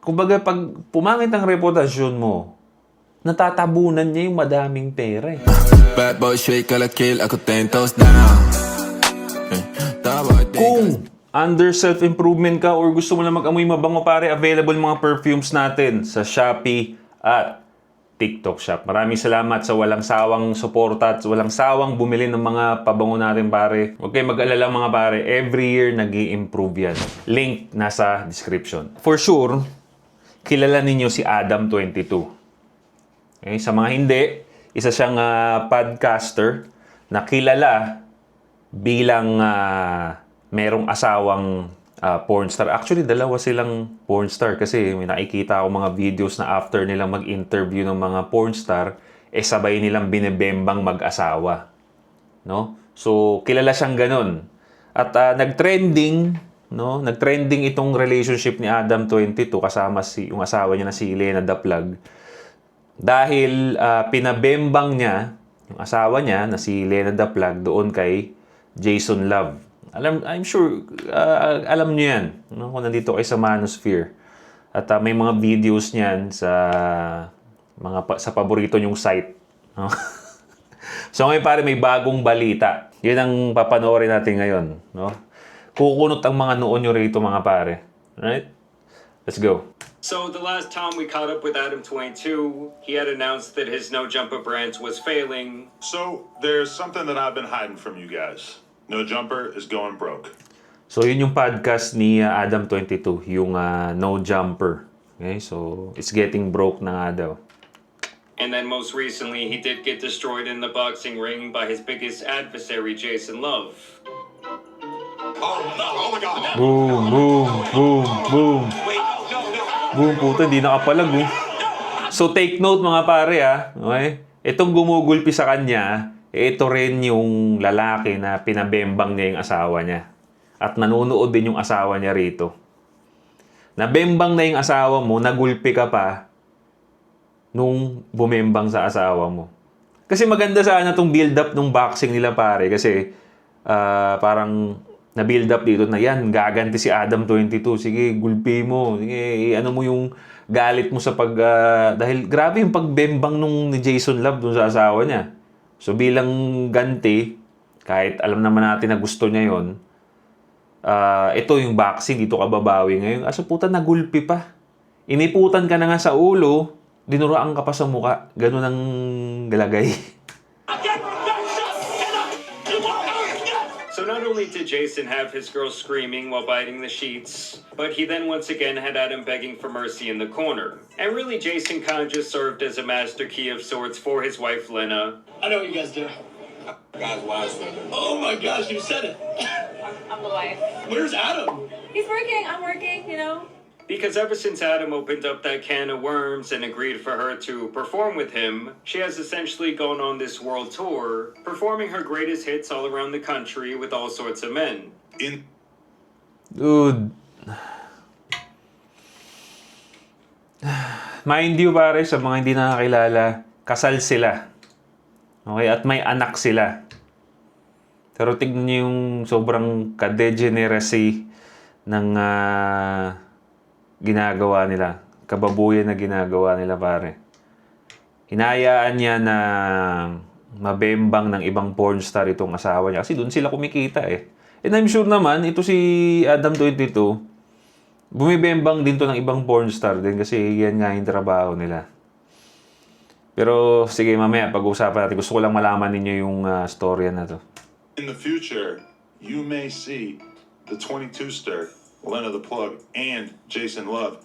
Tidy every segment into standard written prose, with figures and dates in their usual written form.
Kumbaga, pag pumangit ang reputasyon mo, natatabunan niya yung madaming pera eh. Bad boy shake a la kill, ako 10 toes down. Kung under self-improvement ka or gusto mo na mag-amoy mabango pare, available mga perfumes natin sa Shopee at TikTok Shop. Maraming salamat sa walang sawang suporta at walang sawang bumili ng mga pabango natin pare. Huwag kayong mag-alala mga pare, every year nag-i-improve yan. Link nasa description. For sure, kilala ninyo si Adam22. Okay? Sa mga hindi, isa siyang podcaster na kilala bilang merong asawang pornstar. Actually, dalawa silang pornstar kasi may nakikita ako mga videos na after nilang mag-interview ng mga pornstar, sabay nilang binebembang mag-asawa. No? So, kilala siyang ganun. At nag-trending, no? Nag-trending itong relationship ni Adam22 kasama yung asawa niya na si Lena the Plug. Dahil pinabembang niya yung asawa niya na si Lena the Plug doon kay Jason Love. I'm sure alam niyo yan, no? Kung nandito kayo sa Manosphere. At may mga videos niyan sa paborito niyong site. No? So ngayon pare, may bagong balita. Yun ang papanoorin natin ngayon. No? Kukunot ang mga noo nyo rito mga pare. Right? Let's go. So the last time we caught up with Adam22, he had announced that his No Jumper brand was failing. So there's something that I've been hiding from you guys. No Jumper is going broke. So yun yung podcast ni Adam22, yung No Jumper. Okay? So it's getting broke na nga daw. And then most recently, he did get destroyed in the boxing ring by his biggest adversary, Jason Love. Oh no! Oh my God! Boom, boom, boom, boom. Wait! No! No! Boom, puta, hindi nakapalag oh. So take note mga pare okay? Itong gumugulpi sa kanya, ito rin yung lalaki na pinabembang niya yung asawa niya. At nanonood din yung asawa niya rito. Nabembang na yung asawa mo, nagulpi ka pa nung bumembang sa asawa mo. Kasi maganda sana itong build-up ng boxing nila pare. Kasi parang na-build up dito na yan, gaganti si Adam22. Sige, gulpi mo. Sige, ano mo yung galit mo sa dahil grabe yung pagbembang nung ni Jason Love dun sa asawa niya. So bilang ganti, kahit alam naman natin na gusto niya yon, ito yung boxing, dito ka babawi ngayon. Aso puta, nagulpi pa. Iniputan ka na nga sa ulo, dinuraan ka pa sa muka. Ganun ang galagay. So not only did Jason have his girl screaming while biting the sheets, but he then once again had Adam begging for mercy in the corner. And really, Jason kind of just served as a master key of sorts for his wife, Lena. I know what you guys do. Guys, wise women. Oh my gosh, you said it. I'm the wife. Where's Adam? He's working, I'm working, you know. Because ever since Adam opened up that can of worms and agreed for her to perform with him, she has essentially gone on this world tour, performing her greatest hits all around the country with all sorts of men. Dude. Mind you pare, sa mga hindi nakakilala, kasal sila. Okay? At may anak sila. Pero tignan niyo yung sobrang ka-degeneracy ng ginagawa nila. Kababuyan na ginagawa nila pare. Hinayaan niya na mabembang ng ibang pornstar itong asawa niya. Kasi doon sila kumikita eh. And I'm sure naman, ito si Adam22, bumibembang din to ng ibang pornstar din kasi yan nga yung trabaho nila. Pero sige, mamaya pag-uusapan natin. Gusto ko lang malaman ninyo yung storya na to. In the future, you may see the 22ster, Lena the Plug, and Jason Love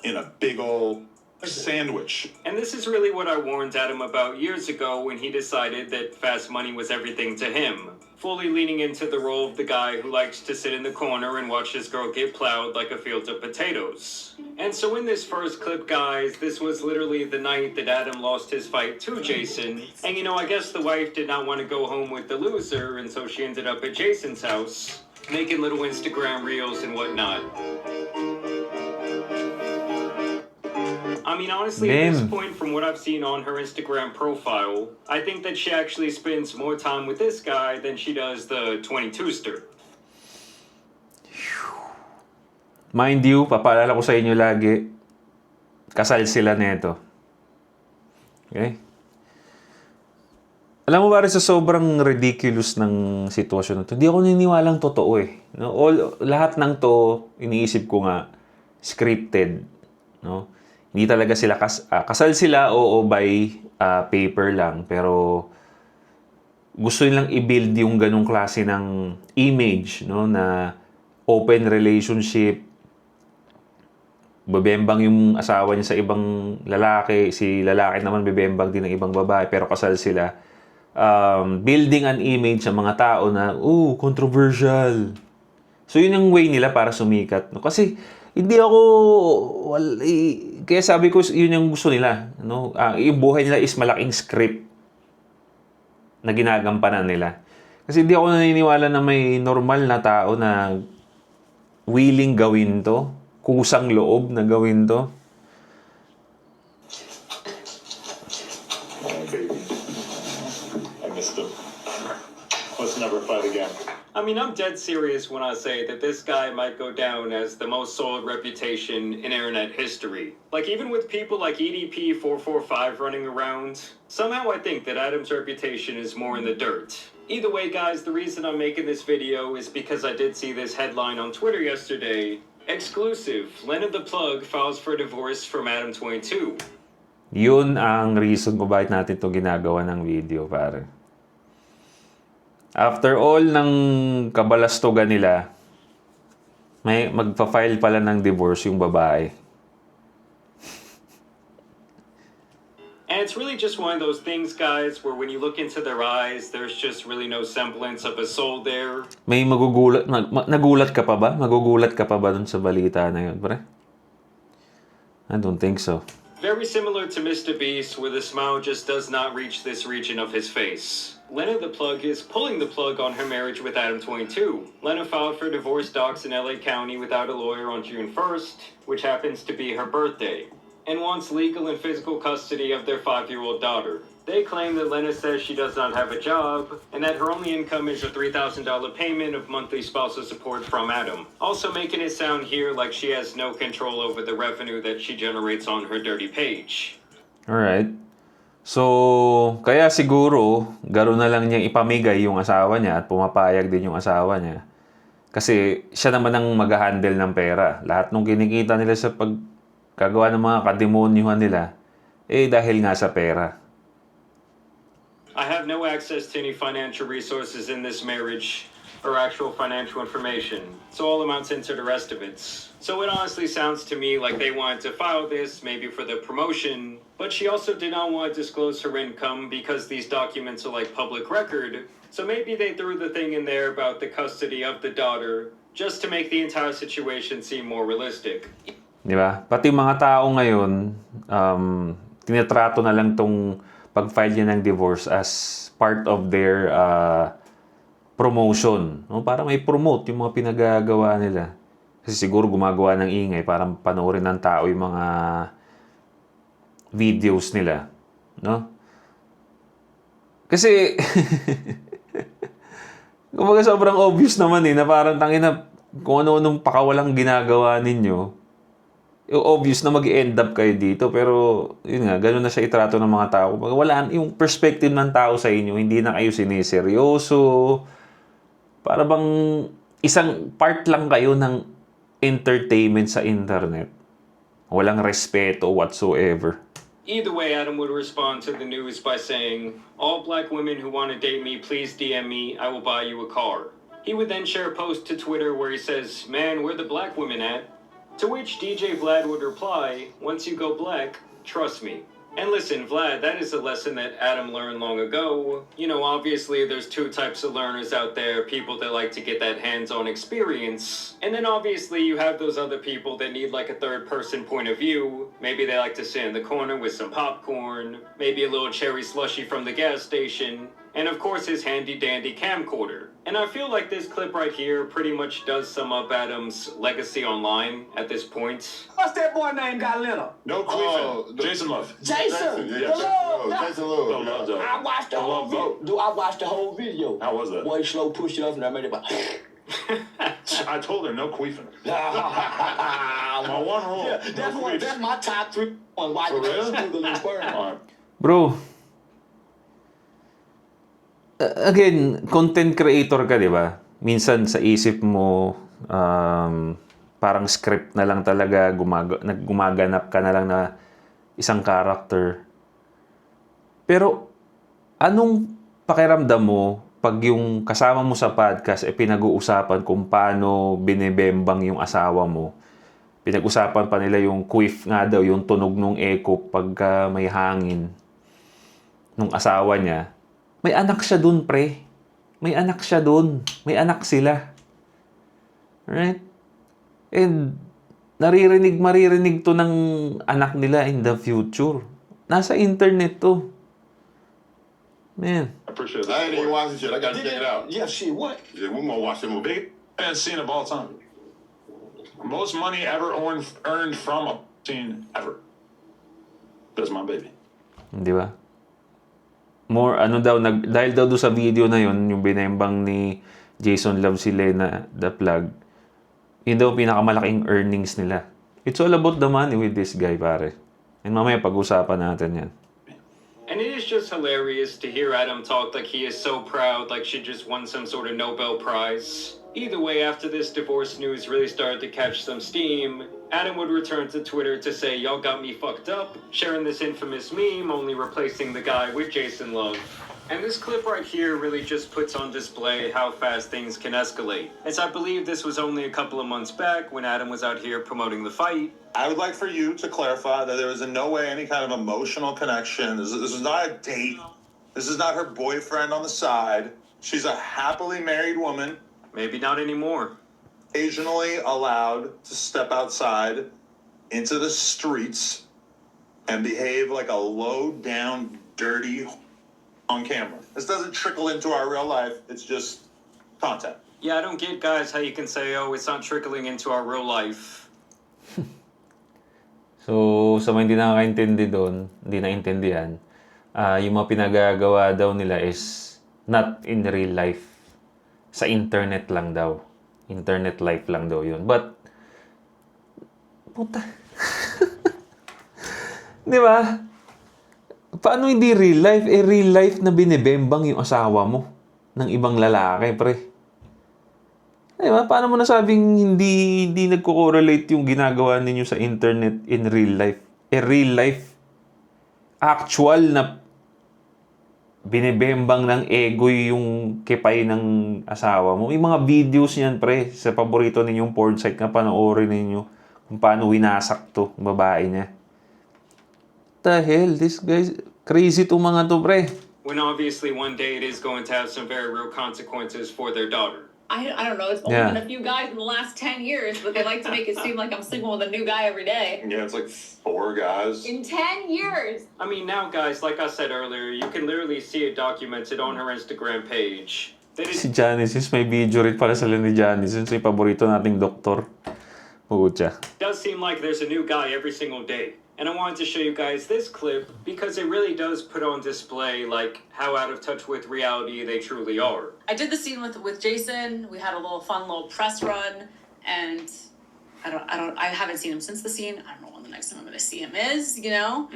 in a big old sandwich. And this is really what I warned Adam about years ago when he decided that fast money was everything to him. Fully leaning into the role of the guy who likes to sit in the corner and watch his girl get plowed like a field of potatoes. And so in this first clip, guys, this was literally the night that Adam lost his fight to Jason. And you know, I guess the wife did not want to go home with the loser, and so she ended up at Jason's house, making little Instagram reels and whatnot. I mean, honestly, at this point, from what I've seen on her Instagram profile, I think that she actually spends more time with this guy than she does the 22ster. Mind you, papaalala ko sa inyo lagi, kasal sila nito. Okay? Alam mo ba rin sa sobrang ridiculous ng sitwasyon na to, hindi ako naniniwalang totoo eh. No? Lahat ng to, iniisip ko nga, scripted. No? Hindi talaga sila, kasal sila, oo, by paper lang. Pero gusto nilang i-build yung ganong klase ng image, no? Na open relationship, bebembang yung asawa niya sa ibang lalaki, si lalaki naman bebembang din ng ibang babae, pero kasal sila. Building an image sa mga tao na, controversial. So, yun yung way nila para sumikat. No? Kasi, hindi ako, kaya sabi ko, yun yung gusto nila. No? Yung buhay nila is malaking script na ginagampanan nila. Kasi hindi ako naniniwala na may normal na tao na willing gawin to, kusang loob na gawin to. Let's never fight again. I mean, I'm dead serious when I say that this guy might go down as the most solid reputation in internet history. Like, even with people like EDP445 running around, somehow I think that Adam's reputation is more in the dirt. Either way, guys, the reason I'm making this video is because I did see this headline on Twitter yesterday. Exclusive, Lena the Plug files for divorce from Adam22. Yun ang reason kung bakit natin ito ginagawa ng video, pare. After all ng kabalastugan nila, may magpa-file pala ng divorce yung babae. And it's really just one of those things, guys, where when you look into their eyes, there's just really no semblance of a soul there. May magugulat, nagulat ka pa ba? Magugulat ka pa ba dun sa balita na yun, pre? I don't think so. Very similar to Mr. Beast, where the smile just does not reach this region of his face. Lena the Plug is pulling the plug on her marriage with Adam22. Lena filed for divorce docs in LA County without a lawyer on June 1st, which happens to be her birthday, and wants legal and physical custody of their 5-year-old daughter. They claim that Lena says she does not have a job, and that her only income is a $3,000 payment of monthly spousal support from Adam. Also making it sound here like she has no control over the revenue that she generates on her dirty page. Alright. So, kaya siguro, gano'n na lang niyang ipamigay yung asawa niya at pumapayag din yung asawa niya. Kasi siya naman ang mag-handle ng pera. Lahat ng kinikita nila sa pagkagawa ng mga kademonyuhan nila, dahil nga sa pera. I have no access to any financial resources in this marriage or actual financial information, so all amounts into the rest of it. So it honestly sounds to me like they wanted to file this maybe for the promotion, but she also did not want to disclose her income because these documents are like public record, so maybe they threw the thing in there about the custody of the daughter just to make the entire situation seem more realistic. Di ba? Pati mga tao ngayon, tinatrato na lang tong pag-file niya ng divorce as part of their promotion. No? Para may promote yung mga pinagagawa nila. Kasi siguro gumagawa ng ingay para panoorin ng tao yung mga videos nila. No? Kasi, kumbaga sobrang obvious naman na parang tangina kung ano-anong pakawalang ginagawa ninyo, obvious na mag-end up kayo dito. Pero, yun nga, gano'n na siya itrato ng mga tao. Wala, yung perspective ng tao sa inyo, hindi na kayo siniseryoso. Para bang isang part lang kayo ng entertainment sa internet. Walang respeto whatsoever. Either way, Adam would respond to the news by saying, "All black women who want to date me, please DM me. I will buy you a car." He would then share a post to Twitter where he says, "Man, where the black women at?" To which DJ Vlad would reply, "Once you go black, trust me." And listen, Vlad, that is a lesson that Adam learned long ago. You know, obviously there's two types of learners out there, people that like to get that hands-on experience. And then obviously you have those other people that need like a third-person point of view. Maybe they like to sit in the corner with some popcorn, maybe a little cherry slushy from the gas station, and of course his handy-dandy camcorder. And I feel like this clip right here pretty much does sum up Adam's legacy online at this point. What's that boy name got Lena? No queefing. Jason Love. Jason. Yes. Jason Love. I watched the whole video. I watched the whole video. How was that? Boy, slow pushed it up and I made it about. I told her no queefing. My one rule, Yeah, no queefs. that's my top 3 on why For you real? can't do the little sperm. All right. Bro, again, content creator ka, di ba? Minsan sa isip mo, parang script na lang talaga, gumaganap ka na lang na isang character. Pero, anong pakiramdam mo pag yung kasama mo sa podcast pinag-uusapan kung paano binibembang yung asawa mo? Pinag-usapan pa nila yung quiff nga daw, yung tunog ng echo pagka may hangin nung asawa niya. May anak siya dun, pre. May anak siya dun. May anak sila. Right? And maririnig to ng anak nila in the future. Nasa internet to. Man. I appreciate that. I ain't even watching shit. I gotta check it out. Yeah, shit, what? Yeah, we gonna watch that movie. Biggest scene of all time. Most money ever earned from a scene ever. That's my baby. Di ba? More, dahil daw doon sa video na yon yung binembang ni Jason Love si Lena the Plug, yun daw pinakamalaking earnings nila. It's all about the money with this guy, pare. And mamaya pag-usapan natin yan. And it is just hilarious to hear Adam talk like he is so proud, like she just won some sort of Nobel Prize. Either way, after this divorce news really started to catch some steam, Adam would return to Twitter to say, "Y'all got me fucked up," sharing this infamous meme, only replacing the guy with Jason Love. And this clip right here really just puts on display how fast things can escalate. As I believe this was only a couple of months back when Adam was out here promoting the fight. I would like for you to clarify that there was in no way any kind of emotional connection. This is not a date. This is not her boyfriend on the side. She's a happily married woman, Maybe not anymore. occasionally allowed to step outside into the streets and behave like a low-down, dirty on camera. This doesn't trickle into our real life. It's just content. Yeah, I don't get, guys, how you can say, oh, it's not trickling into our real life. So, sa mga hindi nakakaintindi doon, hindi naintindihan, yung mga pinagagawa daw nila is not in real life. Sa internet lang daw. Internet life lang daw yun. But, puta. Di ba? Paano hindi real life? Real life na binibembang yung asawa mo ng ibang lalaki, pre. Di ba? Paano mo nasabing hindi nagko-correlate yung ginagawa ninyo sa internet in real life? Real life, actual na binibembang ng ego yung kipay ng asawa mo. Yung mga videos niyan, pre, sa paborito ninyong porn site na panoorin ninyo kung paano winasak to, babae niya. The hell, this guy's crazy to mga to, pre. When obviously one day it is going to have some very real consequences for their daughter. I don't know. It's only Yeah. been a few guys in the last 10 years, but they like to make it seem like I'm sleeping with a new guy every day. Yeah, it's like 4 guys. In 10 years. I mean, now, guys, like I said earlier, you can literally see it documented on her Instagram page. That Si it Janice, may video rin pala sila ni Janice. Yun si paborito nating doktor. Pucha. does seem like there's a new guy every single day. And I wanted to show you guys this clip because it really does put on display like how out of touch with reality they truly are. I did the scene with Jason. We had a little fun little press run, and I haven't seen him since the scene. I don't know when the next time I'm going to see him is. You know,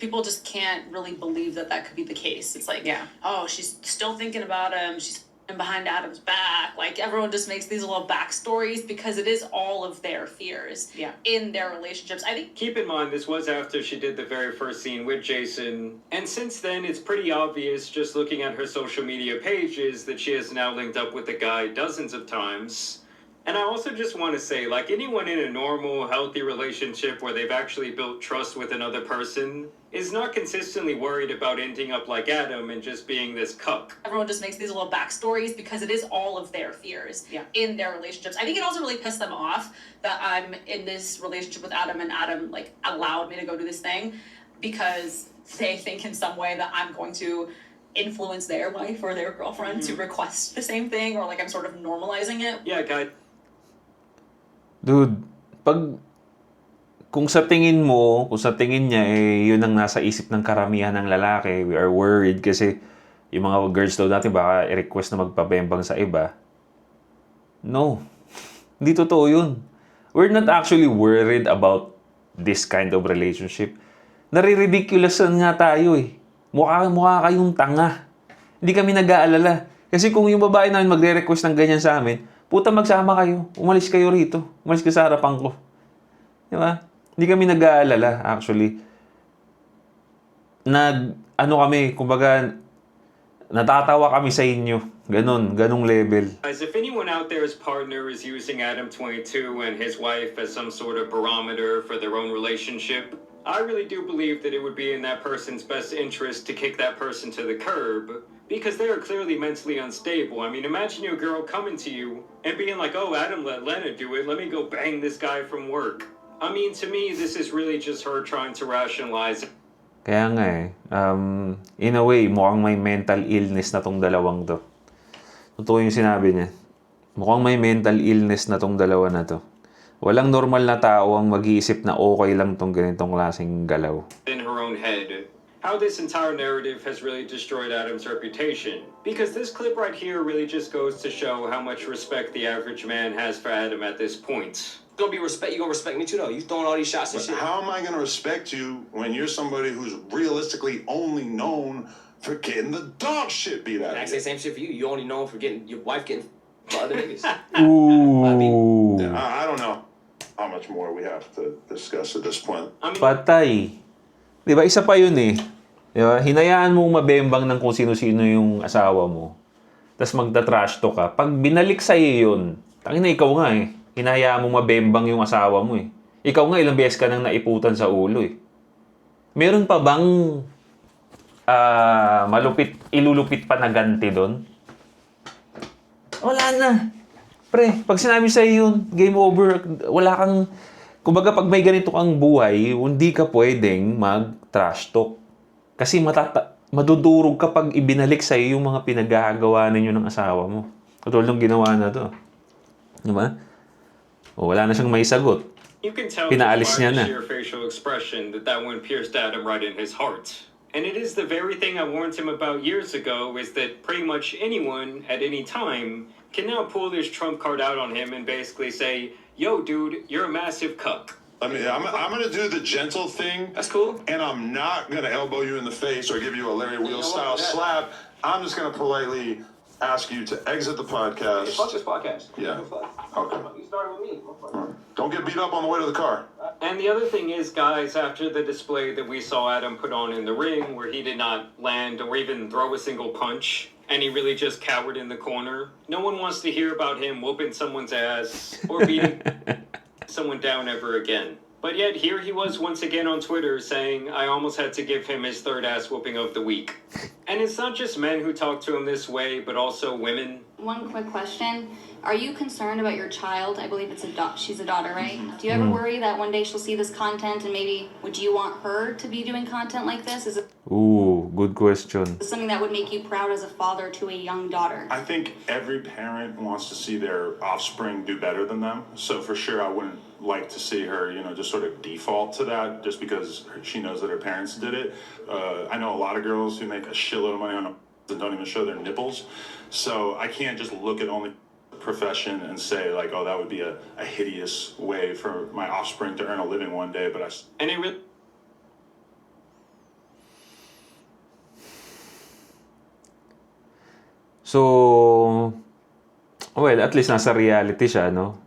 people just can't really believe that could be the case. It's like, oh, she's still thinking about him. She's behind Adam's back. Like everyone just makes these little backstories because it is all of their fears in their relationships. I think. Keep in mind, this was after she did the very first scene with Jason. And since then, it's pretty obvious just looking at her social media pages that she has now linked up with the guy dozens of times. And I also just want to say, like anyone in a normal, healthy relationship where they've actually built trust with another person is not consistently worried about ending up like Adam and just being this cuck. Everyone just makes these little backstories because it is all of their fears in their relationships. I think it also really pissed them off that I'm in this relationship with Adam and Adam like allowed me to go do this thing because they think in some way that I'm going to influence their wife or their girlfriend to request the same thing, or like I'm sort of normalizing it. Yeah, guy. Dude, kung sa tingin niya, yun ang nasa isip ng karamihan ng lalaki, we are worried kasi yung mga girls daw natin baka i-request na magpabembang sa iba. No. Hindi totoo yun. We're not actually worried about this kind of relationship. Nare-ridiculusan nga tayo eh. Mukha kayong tanga. Hindi kami nag-aalala. Kasi kung yung babae namin magre-request ng ganyan sa amin, puta magsama kayo. Umalis kayo rito. Umalis ka sa harapan ko. Di ba? Hindi kami nag-aalala actually. Kami, kumbaga, natatawa kami sa inyo. Ganong level. Guys, if anyone out there's partner is using Adam 22 and his wife as some sort of barometer for their own relationship, I really do believe that it would be in that person's best interest to kick that person to the curb because they are clearly mentally unstable. I mean, imagine your girl coming to you and being like, oh, Adam let Lena do it. Let me go bang this guy from work. I mean, to me, this is really just her trying to rationalize. Kaya nga in a way, mukhang may mental illness na tong dalawang to. Totoo yung sinabi niya. Mukhang may mental illness na tong dalawa na to. Walang normal na tao ang mag-iisip na okay lang tong ganitong klaseng galaw. In her own head. How this entire narrative has really destroyed Adam's reputation. Because this clip right here really just goes to show how much respect the average man has for Adam at this point. You gonna respect me too though. You throwing all these shots and shit. How am I gonna respect you when you're somebody who's realistically only known for getting the dog shit beat out I of say you? same shit for you. You only known for getting your wife getting for other niggas. Ooh. I don't know how much more we have to discuss at this point. Patay. Di ba? Isa pa yun eh. Di ba? Hinayaan mong mabembang ng kung sino-sino yung asawa mo. Tapos magta-trash talk ka. Pag binalik sa'yo yun, tangina ikaw nga eh. Hinayaan mong mabembang yung asawa mo eh. Ikaw nga ilang beses ka nang naiputan sa ulo eh. Meron pa bang ilulupit pa na ganti doon? Wala na. Pre, pag sinabi sa'yo yun, game over. Wala kang... Kumbaga, pag may ganito kang buhay, hindi ka pwedeng mag-trash talk. Kasi madudurog kapag ibinalik sa'yo yung mga pinagagawa ninyo ng asawa mo. Katulad ng ginawa na to. Diba? O, wala na siyang may sagot. You can tell Pinaalis just niya by na. the sheer facial expression that one pierced Adam right in his heart. And it is the very thing I warned him about years ago, is that pretty much anyone at any time can now pull this trump card out on him and basically say, yo, dude, you're a massive cuck. I mean, I'm gonna do the gentle thing. That's cool. And I'm not gonna elbow you in the face or give you a Larry Wheel know style what? Yeah. slap. I'm just gonna politely ask you to exit the podcast. Fuck this podcast. Yeah. Fuck. Okay. You started with me. motherfucker. Don't get beat up on the way to the car. And the other thing is, guys, after the display that we saw Adam put on in the ring, where he did not land or even throw a single punch, and he really just cowered in the corner, no one wants to hear about him whooping someone's ass or beating someone down ever again. But yet, here he was once again on Twitter saying, I almost had to give him his third ass whooping of the week. And it's not just men who talk to him this way, but also women. One quick question. Are you concerned about your child? I believe she's a daughter, right? Do you ever worry that one day she'll see this content and maybe would you want her to be doing content like this? Is it Ooh, good question. something that would make you proud as a father to a young daughter? I think every parent wants to see their offspring do better than them. So for sure, I wouldn't like to see her, just sort of default to that just because she knows that her parents did it. I know a lot of girls who make a shitload of money on and don't even show their nipples. So I can't just look at only profession and say like, oh, that would be a hideous way for my offspring to earn a living one day. But And it really So, well, at least nasa reality siya, no?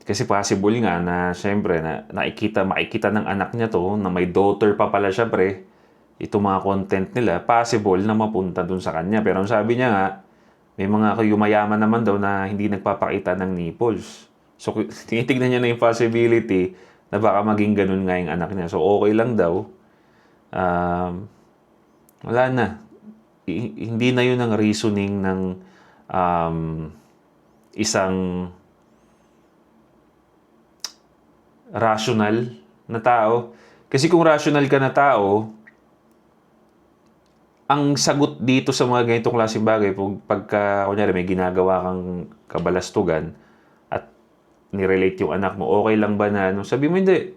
Kasi possible nga na, syempre, makikita ng anak niya to, na may daughter pa pala siya, pre. Ito mga content nila, possible na mapunta dun sa kanya. Pero ang sabi niya nga, may mga yumayaman naman daw na hindi nagpapakita ng nipples. So, tinitignan niya na yung possibility na baka maging ganun nga yung anak niya. So, okay lang daw. Wala na. Hindi na yun ang reasoning ng isang rational na tao. Kasi kung rational ka na tao, ang sagot dito sa mga ganitong klaseng bagay, pagka, kunyari, may ginagawa kang kabalastugan at nirelate yung anak mo, okay lang ba na, sabi mo, hindi.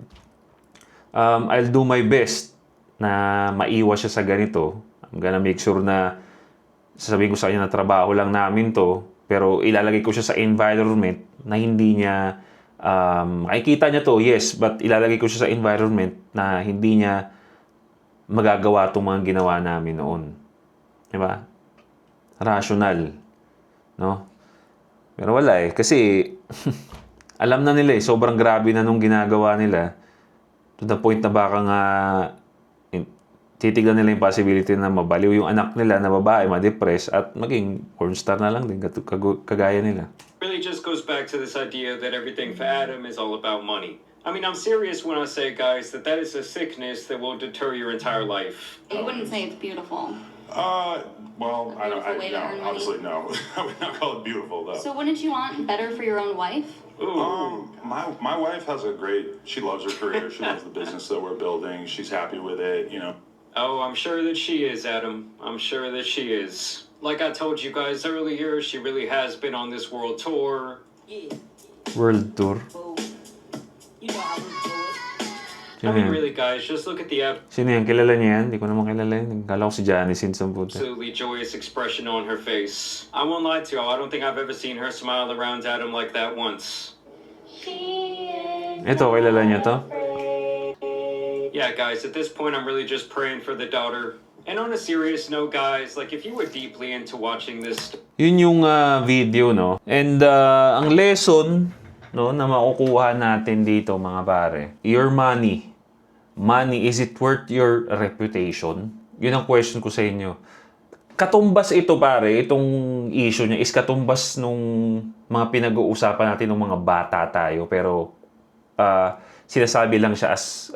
I'll do my best na maiwas siya sa ganito. I'm gonna make sure na sasabihin ko sa kanya na trabaho lang namin to, Pero ilalagay ko siya sa environment na hindi niya, makikita niya to, yes, but ilalagay ko siya sa environment na hindi niya magagawa itong mga ginawa namin noon. Diba? Rational. No? Pero wala eh. Kasi, alam na nila eh. Sobrang grabe na nung ginagawa nila. To the point na baka nga, titignan nila yung possibility na mabaliw yung anak nila na babae, ma-depress, at maging pornstar na lang din, kagaya nila. Really just goes back to this idea that everything for Adam is all about money. I mean, I'm serious when I say, guys, that is a sickness that will deter your entire life. You wouldn't say it's beautiful. Well, A beautiful way to earn money. honestly, no. I would not call it beautiful, though. So wouldn't you want better for your own wife? My wife has she loves her career. She loves the business that we're building. She's happy with it, you know. Oh, I'm sure that she is, Adam. I'm sure that she is. Like I told you guys earlier, she really has been on this world tour. World tour. You know how we do it. I mean, really, guys, just look at the Sino yan? Kilala niya yan? Hindi ko naman kilala yan. Kala ko si Janice Simpson po. absolutely joyous expression on her face. I won't lie to you, I don't think I've ever seen her smile around Adam like that once. Ito, kilala niya to? Yeah, guys, at this point, I'm really just praying for the daughter. And on a serious note, guys, like if you were deeply into watching this Yun yung video, no? And ang lesson, no, na makukuha natin dito, mga pare, your money, is it worth your reputation? Yun ang question ko sa inyo. Katumbas ito, pare, itong issue niya is katumbas nung mga pinag-uusapan natin ng mga bata tayo, pero sinasabi lang siya as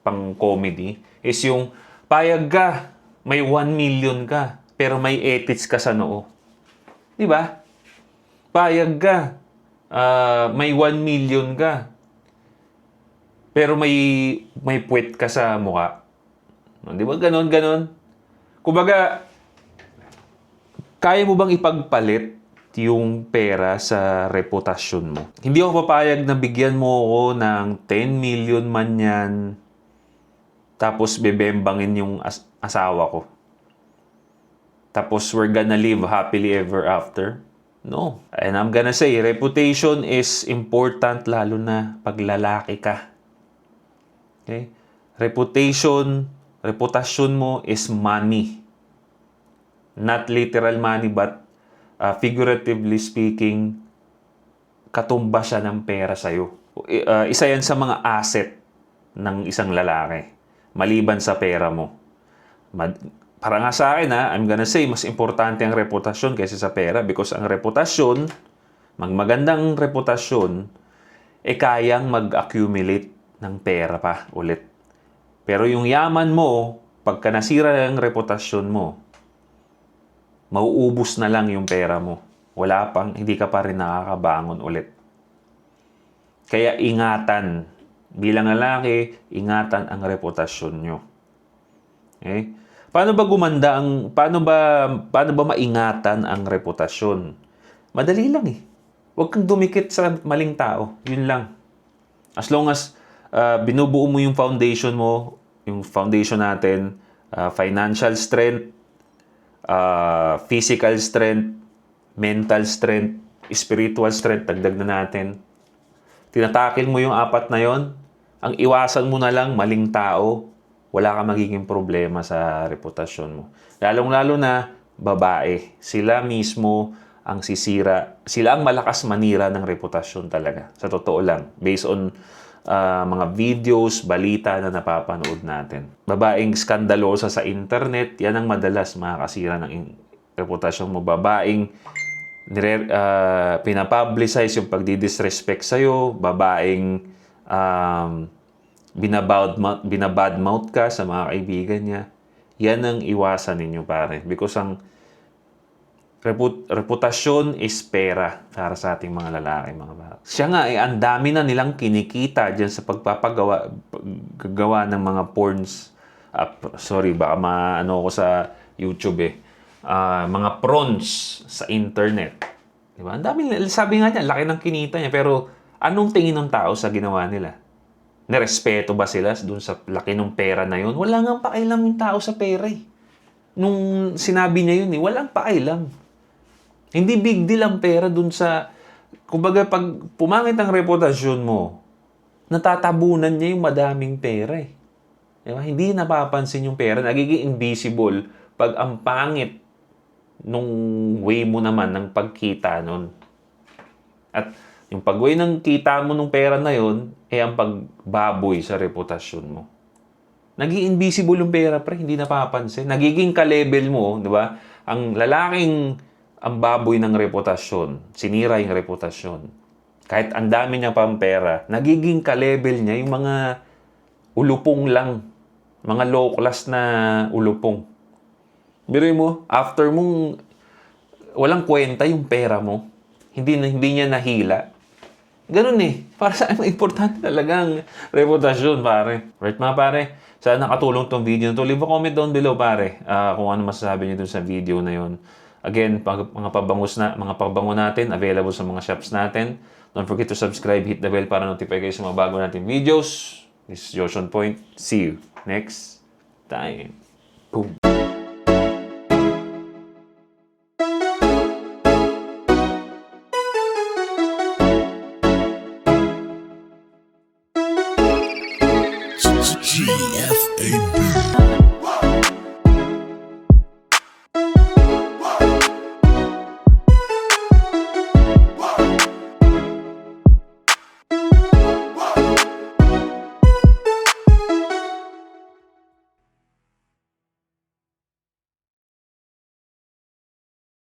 pang-comedy, is yung payag ka, may 1 million ka, pero may ethics ka sa noo. Di ba? Payag ka, may 1 million ka, pero may puwet ka sa mukha. Di ba? Ganon. Kumbaga, kaya mo bang ipagpalit yung pera sa reputasyon mo? Hindi ako papayag na bigyan mo ako ng 10 million man yan, tapos bebembangin yung asawa ko. Tapos we're gonna live happily ever after. No. And I'm gonna say, reputation is important lalo na pag lalaki ka. Okay? Reputasyon mo is money. Not literal money, but figuratively speaking, katumbas siya ng pera sa'yo. Isa yan sa mga asset ng isang lalaki. Maliban sa pera mo. Para nga sa akin, I'm gonna say, mas importante ang reputasyon kaysa sa pera because ang reputasyon, magandang reputasyon, kayang mag-accumulate ng pera pa ulit. Pero yung yaman mo, pagka nasira ang reputasyon mo, mauubos na lang yung pera mo. Hindi ka pa rin nakakabangon ulit. Kaya ingatan. Bilang lalaki, ingatan ang reputasyon nyo. Okay? Paano ba maingatan ang reputasyon? Madali lang eh. Huwag kang dumikit sa maling tao. Yun lang. As long as binubuo mo yung foundation natin, financial strength, physical strength, mental strength, spiritual strength, dagdag na natin. Tinatakil mo yung 4 na yon, ang iwasan mo na lang maling tao, wala kang magiging problema sa reputasyon mo. Lalong-lalo na babae. Sila mismo ang sisira. Sila ang malakas manira ng reputasyon talaga. Sa totoo lang. Based on mga videos, balita na napapanood natin. Babaeng skandalosa sa internet, yan ang madalas makakasira ng reputasyon mo. Babaeng pinapublicize yung pagdi-disrespect sa'yo, babaeng binabadmouth ka sa mga kaibigan niya. Yan ang iwasan ninyo, pare. Because ang reputasyon is pera para sa ating mga lalaki, mga bata. Siya nga, ang dami na nilang kinikita dyan sa paggawa ng mga porns. Baka maano ko sa YouTube eh. Mga prawns sa internet. Diba? Ang dami, sabi nga niya, laki ng kinita niya. Pero anong tingin ng tao sa ginawa nila? Nerespeto ba sila dun sa laki ng pera na yun? Wala nga pakialam yung tao sa pera eh. Nung sinabi niya yun eh, walang pakialam. Hindi big deal ang pera dun sa... Kumbaga, pag pumangit ang reputasyon mo, natatabunan niya yung madaming pera eh. Diba? Hindi napapansin yung pera. Nagiging invisible pag ang pangit nung way mo naman ng pagkita nun. At yung pag-way ng kita mo nung pera na yon eh ang pagbaboy sa reputasyon mo. Naging invisible yung pera, pre, hindi napapansin. Nagiging ka-level mo, di ba? Ang lalaking ang baboy ng reputasyon, sinira yung reputasyon. Kahit ang dami niya pang pera, nagiging ka-level niya yung mga ulupong lang. Mga low class na ulupong. Biruin mo, after mong walang kwenta yung pera mo, hindi niya nahila. Ganun eh. Para sa akin, importante talagang reputasyon, pare. Right, mga pare? Sana nakatulong tong video na to. Leave a comment down below, pare. Kung ano masasabi niyo dun sa video na yon. Again, mga pabango natin, available sa mga shops natin. Don't forget to subscribe, hit the bell para notify kayo sa mga bago natin videos. This is Josh on Point. See you next time. Boom. GFAB.